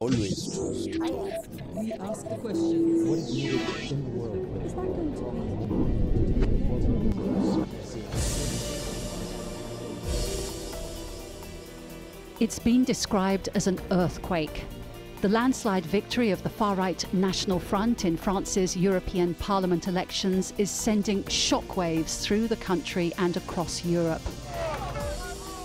Always trust. We ask the questions. What is needed in the world? Is that going to be? It's been described as an earthquake. The landslide victory of the far-right National Front in France's European Parliament elections is sending shockwaves through the country and across Europe.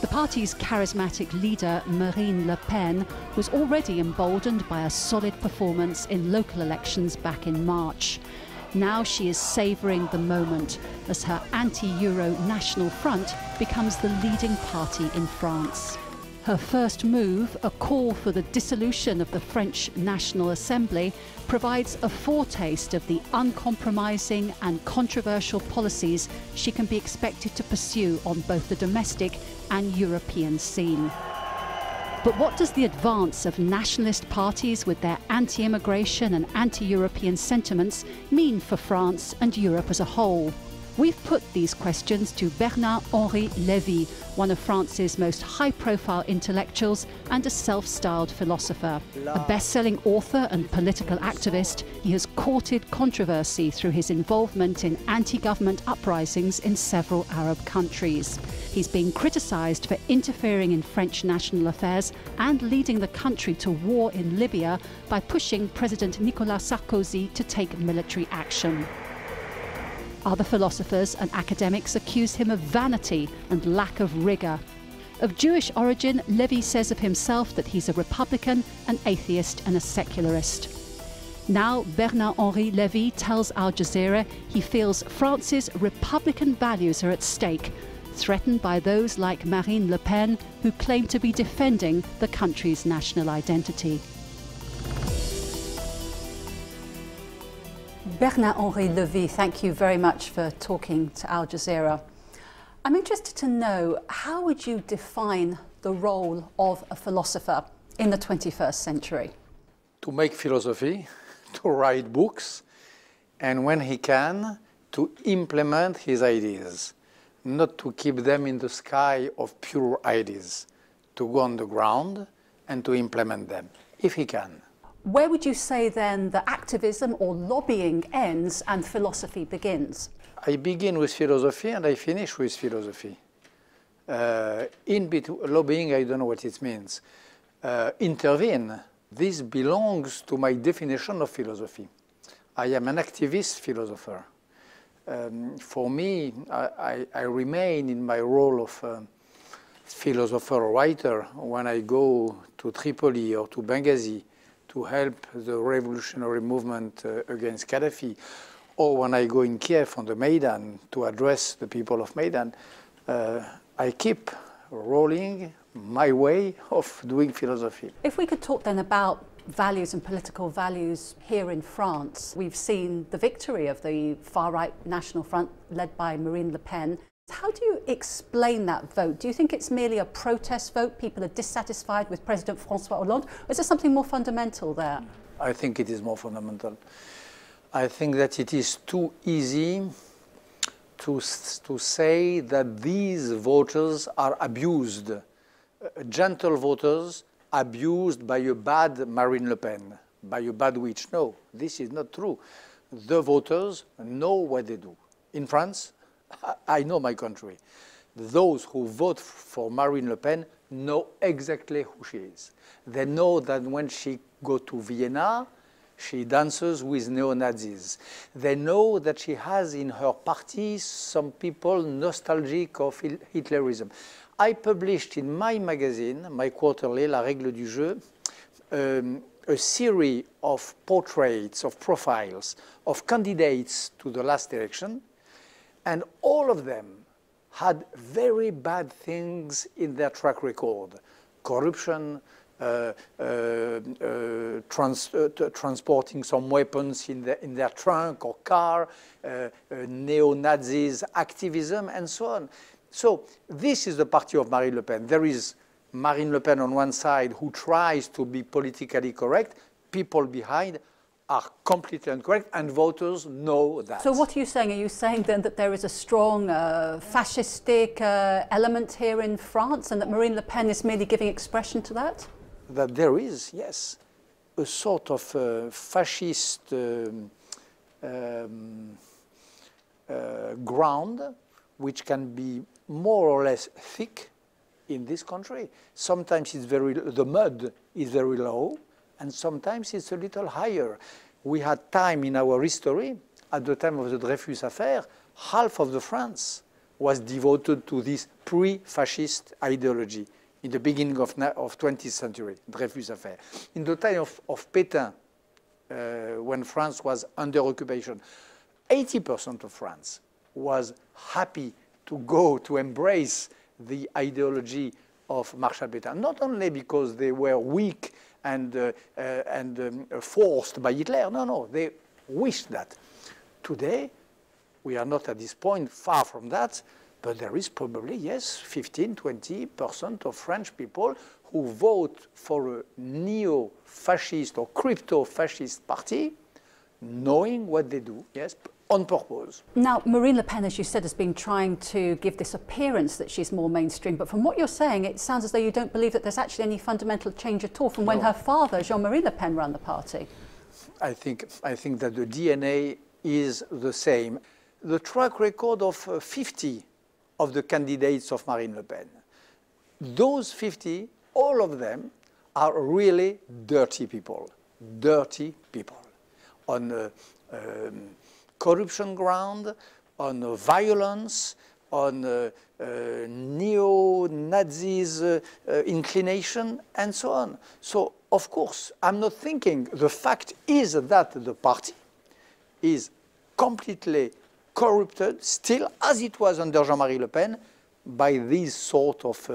The party's charismatic leader, Marine Le Pen, was already emboldened by a solid performance in local elections back in March. Now she is savouring the moment as her anti-Euro National Front becomes the leading party in France. Her first move, a call for the dissolution of the French National Assembly, provides a foretaste of the uncompromising and controversial policies she can be expected to pursue on both the domestic and European scene. But what does the advance of nationalist parties with their anti-immigration and anti-European sentiments mean for France and Europe as a whole? We've put these questions to Bernard-Henri Levy, one of France's most high-profile intellectuals and a self-styled philosopher. A best-selling author and political activist, he has courted controversy through his involvement in anti-government uprisings in several Arab countries. He's been criticised for interfering in French national affairs and leading the country to war in Libya by pushing President Nicolas Sarkozy to take military action. Other philosophers and academics accuse him of vanity and lack of rigour. Of Jewish origin, Levy says of himself that he's a Republican, an atheist and a secularist. Now Bernard-Henri Levy tells Al Jazeera he feels France's Republican values are at stake, threatened by those like Marine Le Pen, who claim to be defending the country's national identity. Bernard-Henri Levy, thank you very much for talking to Al Jazeera. I'm interested to know, how would you define the role of a philosopher in the 21st century? To make philosophy, to write books, and when he can, to implement his ideas, not to keep them in the sky of pure ideas, to go on the ground and to implement them, if he can. Where would you say then the activism or lobbying ends and philosophy begins? I begin with philosophy and I finish with philosophy. In between lobbying, I don't know what it means. Intervene, this belongs to my definition of philosophy. I am an activist philosopher. For me, I remain in my role of philosopher or writer when I go to Tripoli or to Benghazi to help the revolutionary movement against Gaddafi, or when I go in Kiev on the Maidan to address the people of Maidan. I keep rolling my way of doing philosophy. If we could talk then about values and political values here in France. We've seen the victory of the far-right National Front led by Marine Le Pen. How do you explain that vote? Do you think it's merely a protest vote? People are dissatisfied with President François Hollande? Or is there something more fundamental there? I think it is more fundamental. I think that it is too easy to say that these voters are abused, gentle voters abused by a bad Marine Le Pen, by a bad witch. No, this is not true. The voters know what they do. In France, I know my country. Those who vote for Marine Le Pen know exactly who she is. They know that when she goes to Vienna, she dances with neo-Nazis. They know that she has in her party some people nostalgic of Hitlerism. I published in my magazine, my quarterly, La Règle du Jeu, a series of portraits, of profiles, of candidates to the last election, and all of them had very bad things in their track record. Corruption, transporting some weapons in their trunk or car, neo-Nazis, activism, and so on. So this is the party of Marine Le Pen. There is Marine Le Pen on one side who tries to be politically correct. People behind are completely incorrect, and voters know that. So what are you saying? Are you saying then that there is a strong fascistic element here in France and that Marine Le Pen is merely giving expression to that? That there is, yes. a sort of fascist ground which can be more or less thick in this country. Sometimes the mud is very low, and sometimes it's a little higher. We had time in our history, at the time of the Dreyfus affair, half of the France was devoted to this pre-fascist ideology in the beginning of 20th century, Dreyfus affair. In the time of Pétain, when France was under occupation, 80% of France was happy to go to embrace the ideology of Marshal Pétain, not only because they were weak and forced by Hitler. No, they wished that. Today, we are not at this point, far from that, but there is probably, yes, 15, 20% of French people who vote for a neo-fascist or crypto-fascist party, knowing what they do, yes, on purpose. Now, Marine Le Pen, as you said, has been trying to give this appearance that she's more mainstream, but from what you're saying, it sounds as though you don't believe that there's actually any fundamental change at all from when her father, Jean-Marie Le Pen, ran the party. I think that the DNA is the same. The track record of 50 of the candidates of Marine Le Pen, those 50, all of them are really dirty people on corruption ground, on violence, on neo-Nazis inclination, and so on. So, of course, I'm not thinking, the fact is that the party is completely corrupted, still as it was under Jean-Marie Le Pen, by these sort of,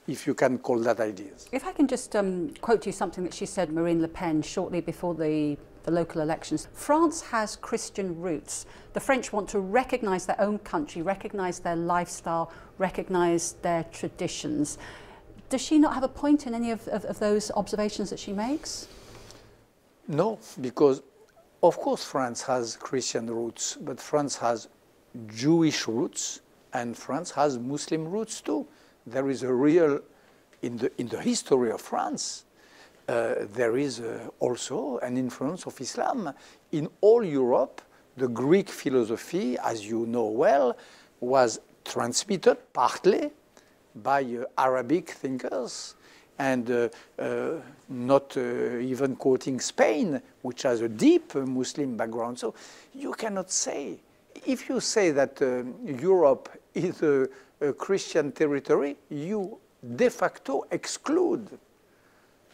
if you can call that ideas. If I can just quote you something that she said, Marine Le Pen, shortly before the local elections. France has Christian roots. The French want to recognise their own country, recognise their lifestyle, recognise their traditions. Does she not have a point in any of those observations that she makes? No, because of course France has Christian roots, but France has Jewish roots and France has Muslim roots too. There is a real, in the history of France, there is also an influence of Islam. In all Europe, the Greek philosophy, as you know well, was transmitted partly by Arabic thinkers, and not even quoting Spain, which has a deep Muslim background. So you cannot say, if you say that Europe is a Christian territory, you de facto exclude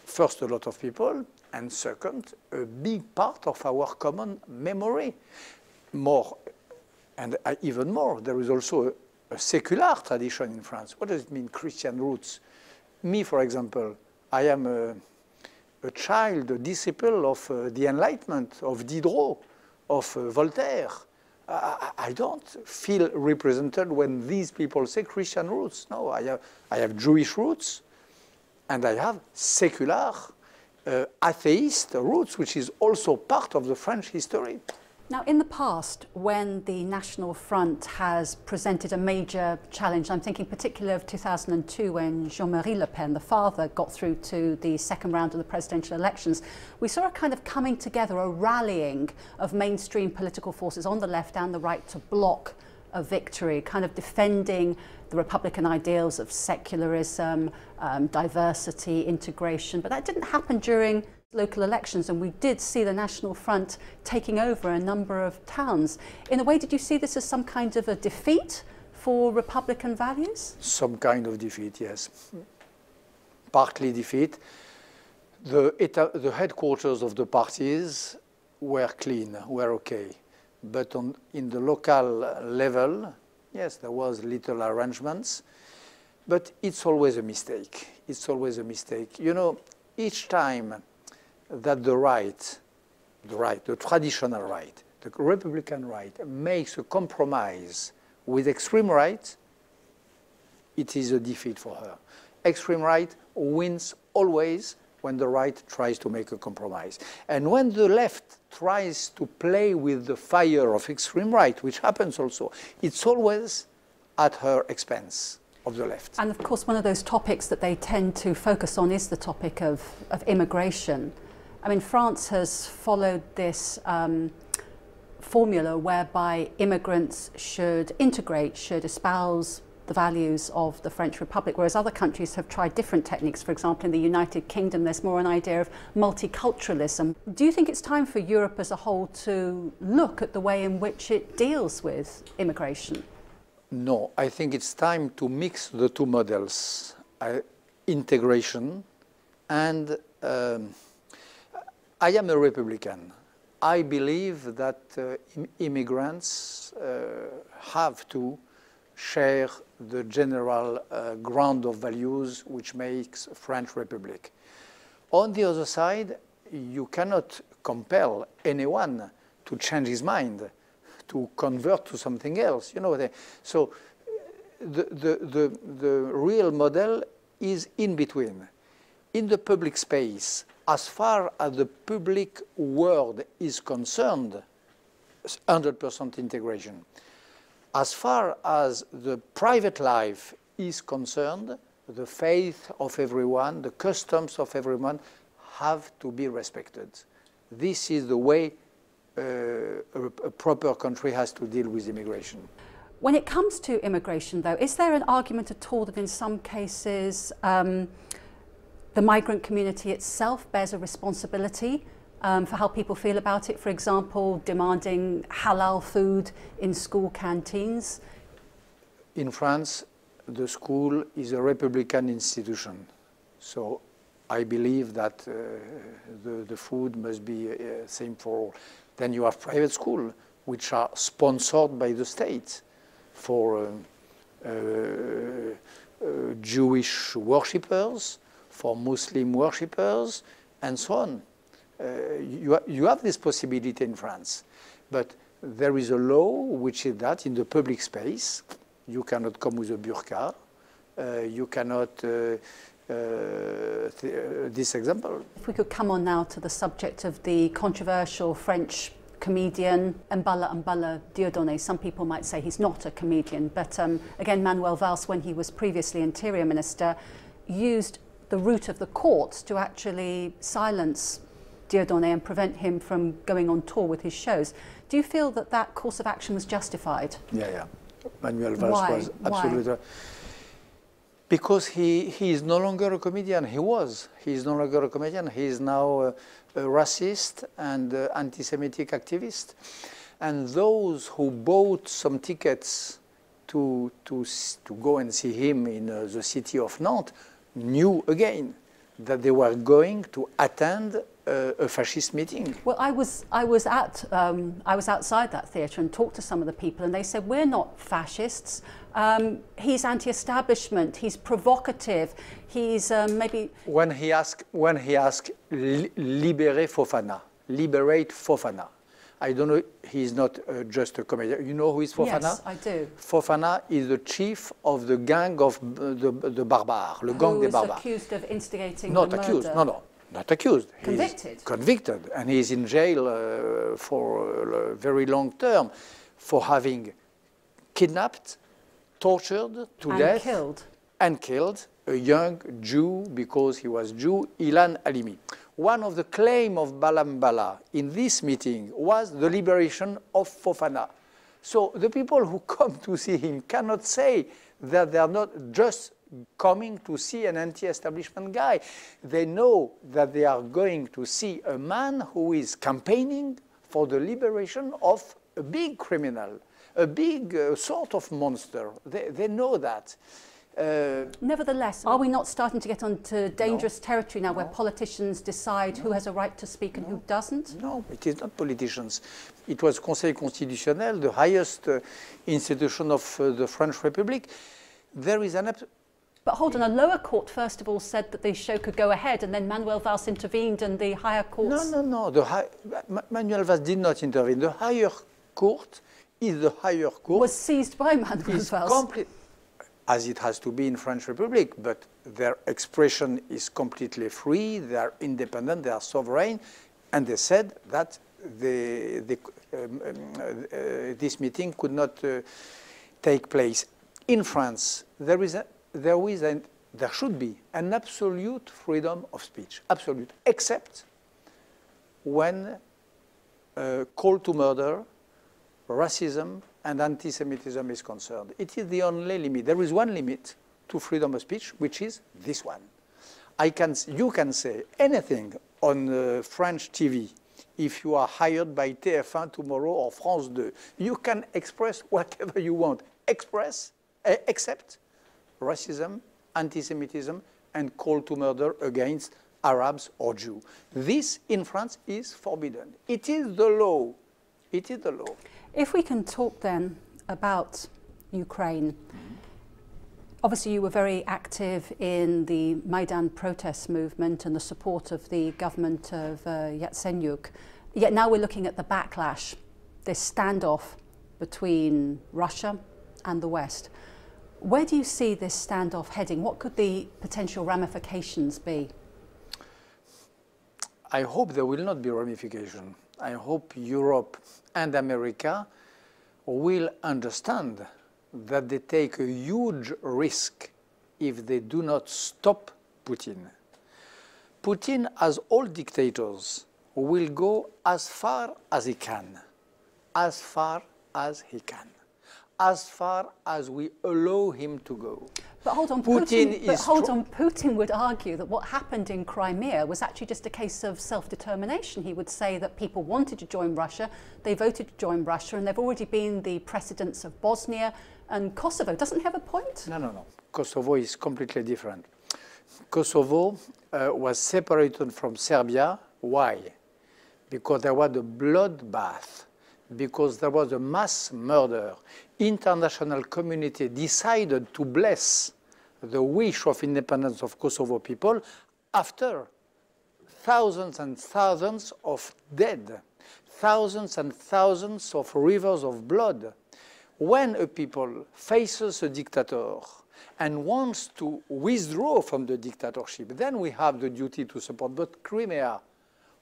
first, a lot of people, and second, a big part of our common memory. More, and even more, there is also a secular tradition in France. What does it mean, Christian roots? Me, for example, I am a child, a disciple of the Enlightenment, of Diderot, of Voltaire. I don't feel represented when these people say Christian roots. No, I have Jewish roots, and I have secular, atheist roots, which is also part of the French history. Now, in the past, when the National Front has presented a major challenge, I'm thinking particularly of 2002 when Jean-Marie Le Pen, the father, got through to the second round of the presidential elections, we saw a kind of coming together, a rallying of mainstream political forces on the left and the right to block a victory, kind of defending the Republican ideals of secularism, diversity, integration. But that didn't happen during local elections, and we did see the National Front taking over a number of towns. In a way, did you see this as some kind of a defeat for Republican values? Some kind of defeat, yes. Partly defeat. The headquarters of the parties were clean, were okay. But in the local level, yes, there was little arrangements, but it's always a mistake. It's always a mistake. You know, each time that the traditional right, the Republican right, makes a compromise with extreme right, it is a defeat for her. Extreme right wins always when the right tries to make a compromise. And when the left tries to play with the fire of extreme right, which happens also, it's always at her expense. of the left. And of course, one of those topics that they tend to focus on is the topic of immigration. I mean, France has followed this formula whereby immigrants should integrate, should espouse the values of the French Republic, whereas other countries have tried different techniques. For example, in the United Kingdom, there's more an idea of multiculturalism. Do you think it's time for Europe as a whole to look at the way in which it deals with immigration? No, I think it's time to mix the two models, integration and I am a Republican. I believe that immigrants have to share the general ground of values which makes French Republic. On the other side, you cannot compel anyone to change his mind, to convert to something else. You know, so the real model is in between. In the public space, as far as the public world is concerned, 100% integration. As far as the private life is concerned, the faith of everyone, the customs of everyone have to be respected. This is the way a proper country has to deal with immigration. When it comes to immigration, though, is there an argument at all that in some cases the migrant community itself bears a responsibility for how people feel about it? For example, demanding halal food in school canteens? In France, the school is a Republican institution. So I believe that the food must be same for all. Then you have private schools, which are sponsored by the state for Jewish worshippers, for Muslim worshippers, and so on. You have this possibility in France, but there is a law which is that in the public space, you cannot come with a burqa, you cannot, this example. If we could come on now to the subject of the controversial French comedian Mbala Dieudonné. Some people might say he's not a comedian, but again, Manuel Valls, when he was previously Interior Minister, used the route of the courts to actually silence Dieudonné and prevent him from going on tour with his shows. Do you feel that that course of action was justified? Yeah. Manuel Valls was absolutely... Because he is no longer a comedian. He is no longer a comedian. He is now a racist and anti-Semitic activist. And those who bought some tickets to go and see him in the city of Nantes knew again that they were going to attend a fascist meeting. Well, I was outside that theatre and talked to some of the people, and they said, we're not fascists. He's anti-establishment. He's provocative. He's maybe. When he asked, liberate Fofana. I don't know. He's not just a comedian. You know who is Fofana? Yes, I do. Fofana is the chief of the gang of the barbares, le gang des barbares. Who was accused of instigating Not the accused. murder. No. Not accused. Convicted. He's convicted, and he's in jail for a very long term for having kidnapped, tortured to death, and killed a young Jew because he was Jew, Ilan Halimi. One of the claims of Mbala in this meeting was the liberation of Fofana. So the people who come to see him cannot say that they are not just coming to see an anti-establishment guy. They know that they are going to see a man who is campaigning for the liberation of a big criminal, a big sort of monster. They know that. Nevertheless, are we not starting to get onto dangerous territory now where politicians decide who has a right to speak and who doesn't? No, it is not politicians. It was Conseil Constitutionnel, the highest institution of the French Republic. There is an... But hold on, a lower court first of all said that the show could go ahead, and then Manuel Valls intervened and the higher courts... No. Manuel Valls did not intervene. The higher court is the higher court... Was seized by Manuel Valls. As it has to be in French Republic, but their expression is completely free, they are independent, they are sovereign, and they said that this meeting could not take place. in France, there should be an absolute freedom of speech, absolute, except when call to murder, racism, and anti-Semitism is concerned. It is the only limit. There is one limit to freedom of speech, which is this one. You can say anything on French TV if you are hired by TF1 tomorrow or France 2. You can express whatever you want, except racism, anti-Semitism, and call to murder against Arabs or Jews. This in France is forbidden. It is the law. It is the law. If we can talk then about Ukraine. Obviously, you were very active in the Maidan protest movement and the support of the government of Yatsenyuk. Yet now we're looking at the backlash, this standoff between Russia and the West. Where do you see this standoff heading? What could the potential ramifications be? I hope there will not be ramification. I hope Europe and America will understand that they take a huge risk if they do not stop Putin. Putin, as all dictators, will go as far as he can, as far as he can, as far as we allow him to go. But hold on, Putin would argue that what happened in Crimea was actually just a case of self-determination. He would say that people wanted to join Russia, they voted to join Russia, and there have already been the precedents of Bosnia and Kosovo. Doesn't he have a point? No. Kosovo is completely different. Kosovo was separated from Serbia. Why? Because there was a bloodbath, because there was a mass murder. International community decided to bless the wish of independence of Kosovo people after thousands and thousands of dead, thousands and thousands of rivers of blood. When a people faces a dictator and wants to withdraw from the dictatorship, then we have the duty to support. But Crimea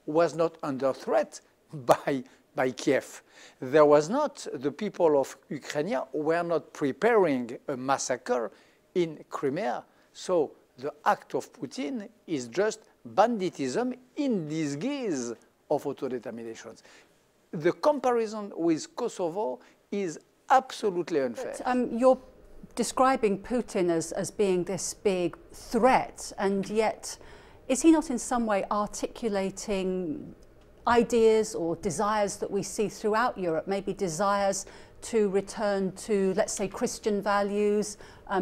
was not under threat by Kiev. There was not, the people of Ukraine were not preparing a massacre in Crimea. So the act of Putin is just banditism in disguise of autodetermination. The comparison with Kosovo is absolutely unfair. But, you're describing Putin as being this big threat, and yet is he not in some way articulating ideas or desires that we see throughout Europe, maybe desires to return to, let's say, Christian values,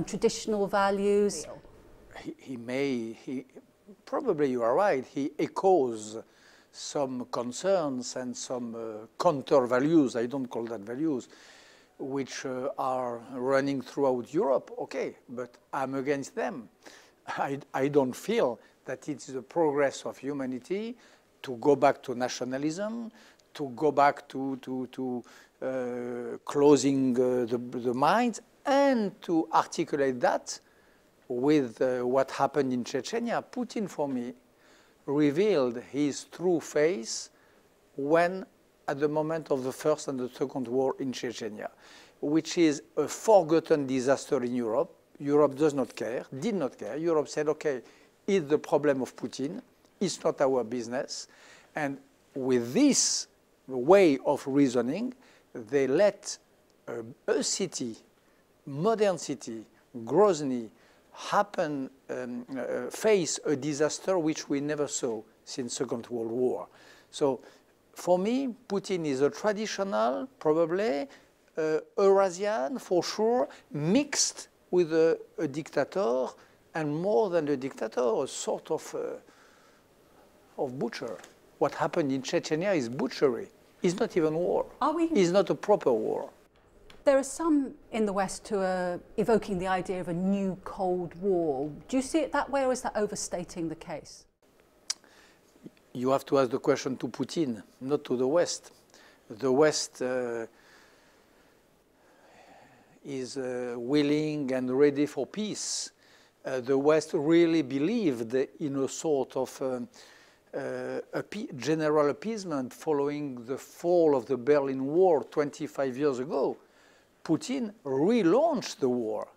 traditional values? Probably you are right, he echoes some concerns and some counter values, I don't call that values, which are running throughout Europe. Okay, but I'm against them. I don't feel that it is the progress of humanity to go back to nationalism, to go back to closing the minds, and to articulate that with what happened in Chechnya. Putin, for me, revealed his true face when at the moment of the First and the Second War in Chechnya, which is a forgotten disaster in Europe. Europe does not care, did not care. Europe said, okay, it's the problem of Putin, it's not our business. And with this way of reasoning, they let a city, modern city, Grozny, face a disaster which we never saw since Second World War. So for me, Putin is a traditional, probably, Eurasian, for sure, mixed with a dictator, and more than a dictator, a sort of butcher. What happened in Chechnya is butchery. It's not even war. It's not a proper war. There are some in the West who are evoking the idea of a new Cold War. Do you see it that way, or is that overstating the case? You have to ask the question to Putin, not to the West. The West is willing and ready for peace. The West really believed in a sort of general appeasement following the fall of the Berlin Wall 25 years ago. Putin relaunched the war.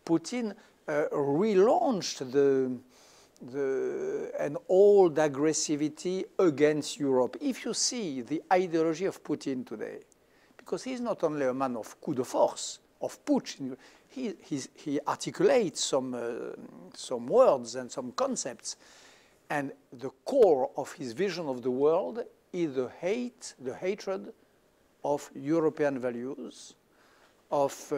Putin relaunched an old aggressivity against Europe. If you see the ideology of Putin today, because he's not only a man of coup de force, of Putin, he articulates some words and some concepts, and the core of his vision of the world is the hatred of European values, of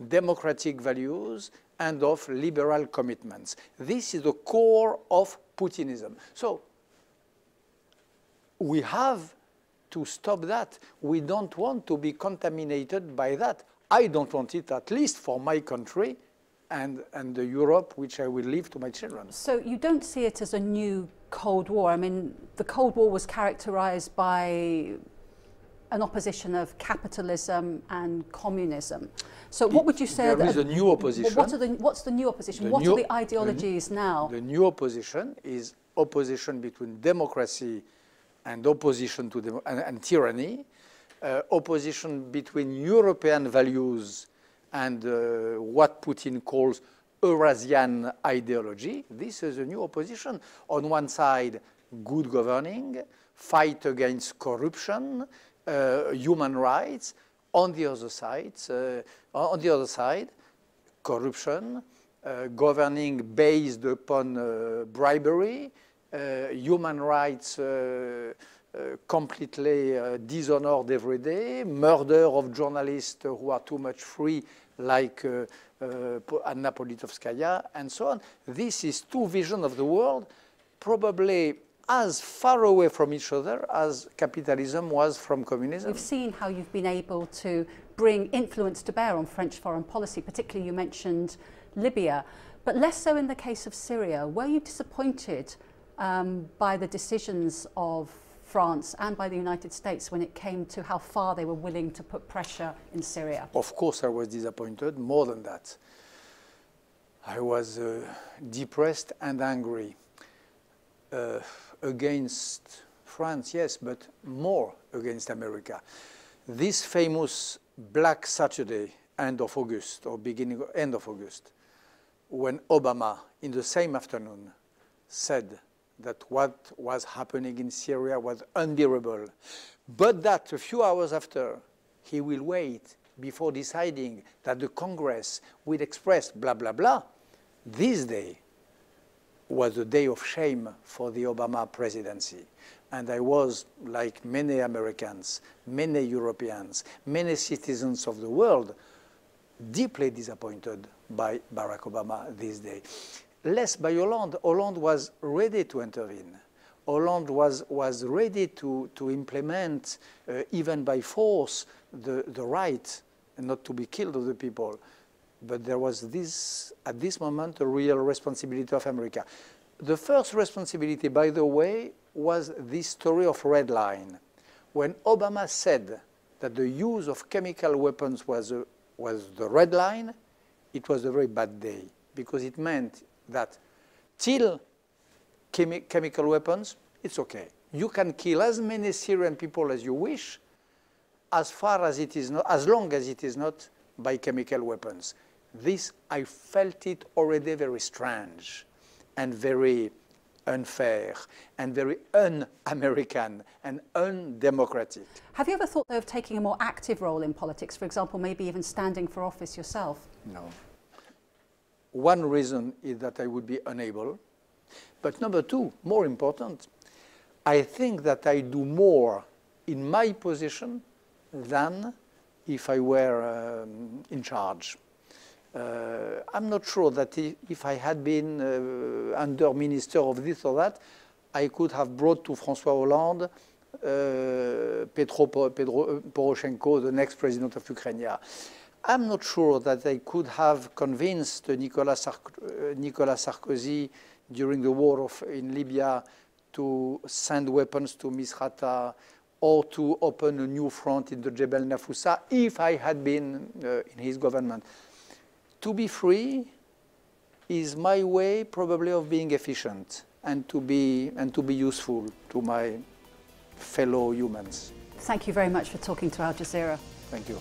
democratic values, and of liberal commitments. This is the core of Putinism. So we have to stop that. We don't want to be contaminated by that. I don't want it, at least for my country and the Europe which I will leave to my children. So you don't see it as a new Cold War? I mean, the Cold War was characterized by an opposition of capitalism and communism. So what would you say? There is a new opposition. What's the new opposition? What are the ideologies now? The new opposition is opposition between democracy and opposition to and tyranny, opposition between European values and what Putin calls Eurasian ideology. This is a new opposition. On one side, good governing, fight against corruption, human rights. On the other side, corruption, governing based upon bribery, human rights completely dishonored every day, murder of journalists who are too much free, like Anna Politkovskaya, and so on. This is two visions of the world, probably as far away from each other as capitalism was from communism. We've seen how you've been able to bring influence to bear on French foreign policy, particularly you mentioned Libya, but less so in the case of Syria. Were you disappointed by the decisions of France and by the United States when it came to how far they were willing to put pressure in Syria? Of course I was disappointed, more than that. I was depressed and angry. Against France, yes, but more against America. This famous Black Saturday, end of August, or end of August, when Obama, in the same afternoon, said that what was happening in Syria was unbearable, but that a few hours after, he will wait before deciding that the Congress will express blah, blah, blah. This day was a day of shame for the Obama presidency. And I was, like many Americans, many Europeans, many citizens of the world, deeply disappointed by Barack Obama this day. Less by Hollande. Hollande was ready to intervene. Hollande was ready to implement, even by force, the right not to be killed of the people. But there was this, at this moment, a real responsibility of America. The first responsibility, by the way, was this story of Red Line. When Obama said that the use of chemical weapons was the red line, it was a very bad day, because it meant that till chemical weapons, it's okay. You can kill as many Syrian people as you wish, as far as it is not, as long as it is not by chemical weapons. This, I felt it already very strange and very unfair and very un-American and undemocratic. Have you ever thought of taking a more active role in politics, for example, maybe even standing for office yourself? No. One reason is that I would be unable. But number two, more important, I think that I do more in my position than if I were in charge. I'm not sure that if I had been under minister of this or that, I could have brought to François Hollande Petro Poroshenko, the next president of Ukraine. I'm not sure that I could have convinced Nicolas Sarkozy during the war in Libya to send weapons to Misrata or to open a new front in the Jebel Nafousa if I had been in his government. To be free is my way probably of being efficient and to be useful to my fellow humans. Thank you very much for talking to Al Jazeera. Thank you.